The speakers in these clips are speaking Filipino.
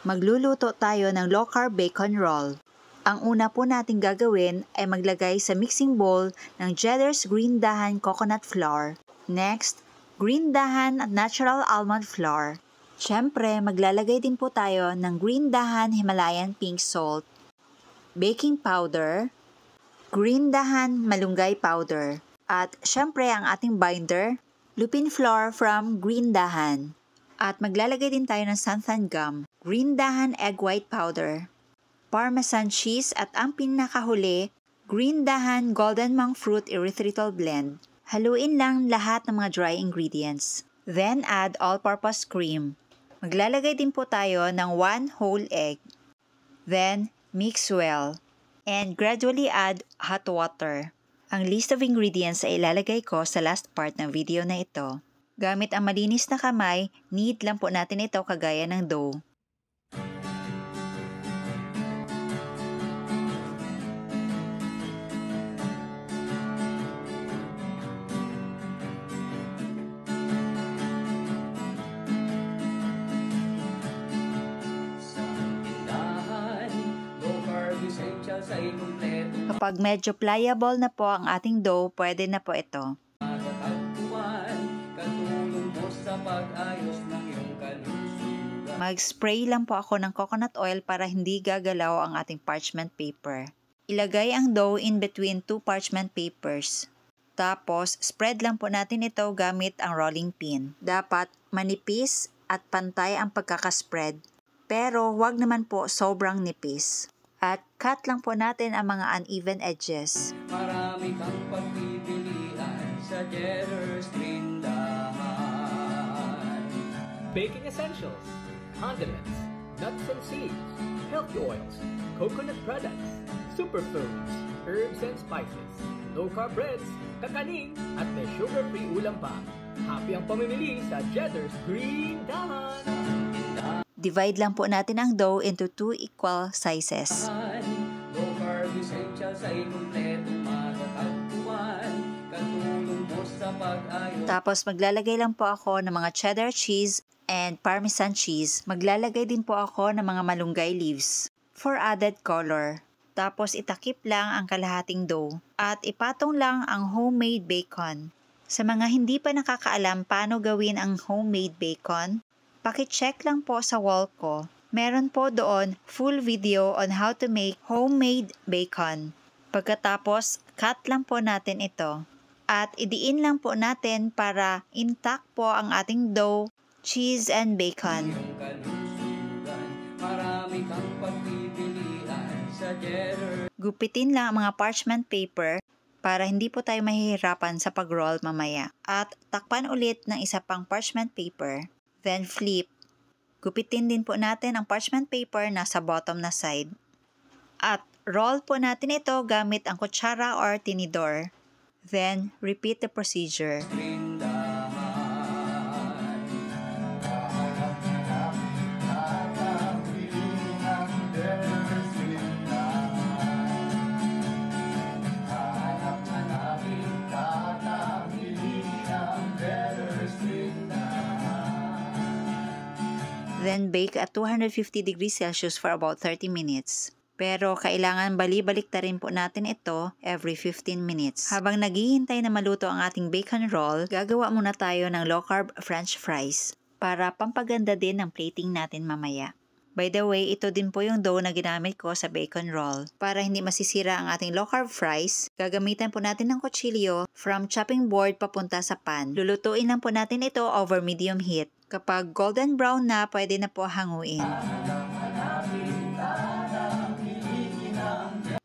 Magluluto tayo ng low-carb bacon roll. Ang una po nating gagawin ay maglagay sa mixing bowl ng Cheddar's green dahan coconut flour. Next, green dahan at natural almond flour. Siyempre, maglalagay din po tayo ng green dahan Himalayan pink salt, baking powder, green dahan malunggay powder, at siyempre ang ating binder, lupin flour from green dahan. At maglalagay din tayo ng xanthan gum, green dahan egg white powder, Parmesan cheese at ang pinakahuli, green dahan golden monk fruit erythritol blend. Haluin lang lahat ng mga dry ingredients. Then add all-purpose cream. Maglalagay din po tayo ng 1 whole egg. Then mix well. And gradually add hot water. Ang list of ingredients ay ilalagay ko sa last part ng video na ito. Gamit ang malinis na kamay, knead lang po natin ito kagaya ng dough. Kapag medyo pliable na po ang ating dough, pwede na po ito. Mag-spray lang po ako ng coconut oil para hindi gagalaw ang ating parchment paper. Ilagay ang dough in between 2 parchment papers. Tapos, spread lang po natin ito gamit ang rolling pin. Dapat manipis at pantay ang pagkakaspread. Pero huwag naman po sobrang nipis. At cut lang po natin ang mga uneven edges. Marami kang pagpipilian sa Cheddar's green dahan. Baking essentials, condiments, nuts and seeds, healthy oils, coconut products, superfoods, herbs and spices, low-carb breads, kakanin, at may sugar-free ulam pa. Happy ang pamimili sa Cheddar's green dahan. Divide lang po natin ang dough into 2 equal sizes. Low-carb essentials ay kumpletong matatagpuan. Katulong mo sa pag-ayos. Tapos maglalagay lang po ako ng mga cheddar cheese and parmesan cheese. Maglalagay din po ako ng mga malunggay leaves for added color. Tapos itakip lang ang kalahating dough at ipatong lang ang homemade bacon. Sa mga hindi pa nakakaalam paano gawin ang homemade bacon, paki-check lang po sa wall ko. Meron po doon full video on how to make homemade bacon. Pagkatapos, cut lang po natin ito. At idiin lang po natin para intact po ang ating dough, cheese, and bacon. Marami kang pagpipilian sa Cheddar. Gupitin lang ang mga parchment paper para hindi po tayo mahihirapan sa pag-roll mamaya. At takpan ulit ng isa pang parchment paper. Then flip. Gupitin din po natin ang parchment paper na sa bottom na side. At roll po natin ito gamit ang kutsara or tinidor. Then repeat the procedure. Then bake at 250 degrees Celsius for about 30 minutes. Pero kailangan bali-balik ta rin po natin ito every 15 minutes. Habang naghihintay na maluto ang ating bacon roll, gagawa muna tayo ng low-carb french fries para pampaganda din ng plating natin mamaya. By the way, ito din po yung dough na ginamit ko sa bacon roll. Para hindi masisira ang ating low-carb fries, gagamitan po natin ng kutsilyo from chopping board papunta sa pan. Lulutuin lang po natin ito over medium heat. Kapag golden brown na, pwede na po hanguin.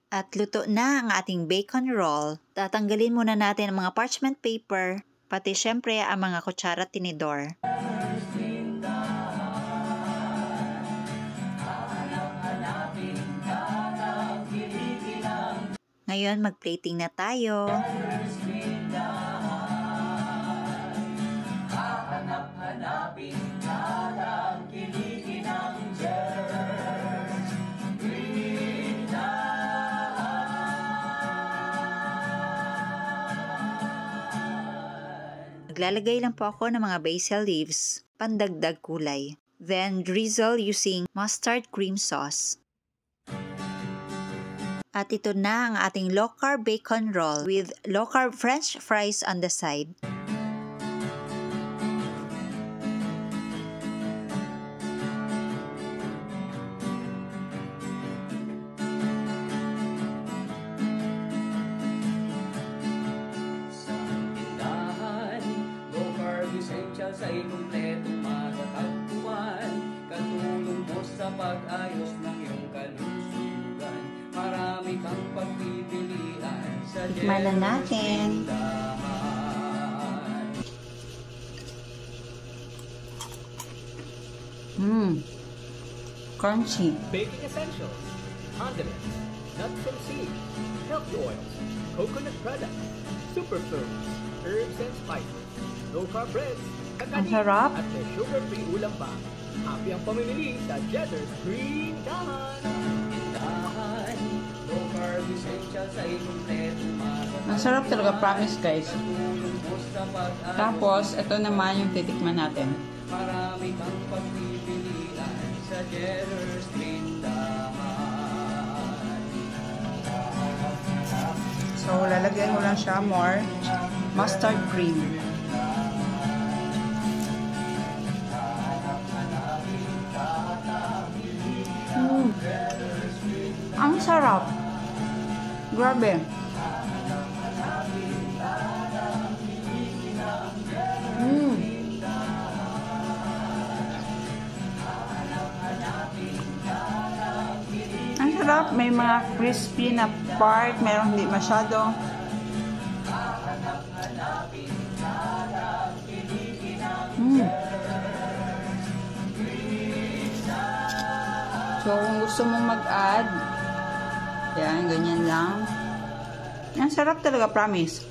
At luto na ang ating bacon roll. Tatanggalin muna natin ang mga parchment paper, pati syempre ang mga kutsara at tinidor. Ngayon, mag-plating na tayo. Naglalagay lang po ako ng mga basil leaves, pandagdag kulay. Then drizzle using mustard cream sauce. At ito na ang ating low-carb bacon roll with low-carb french fries on the side. Essentials ay kumpletong matatagpuan. Katulong mo sa pag-ayos ng iyong kalusugan. Marami kang pagpipilian sa Tikman na natin. Crunchy. Baking essentials, condiments, nuts and seeds, healthy oils, coconut products, superfoods, herbs and spices, low-carb breads, Ang sarap. at may sugar-free ulam pa. Happy ang pamimili sa Jetter's Green Dahan. Low carb essentials ay kumpletong matatagpuan. Ang sarap talaga, promise guys. Katulong mo sa pag-ayos. Tapos, ito naman yung titikman natin. Marami kang pagpipilian sa Jetter's Green Dahan. So, lalagyan mo lang siya more mustard cream. Ang sarap. Grabe. Ang sarap. May mga crispy na part. Mayroong hindi masyado. So, kung gusto mong mag-add, yan, ganyan lang. Ang sarap talaga, promise.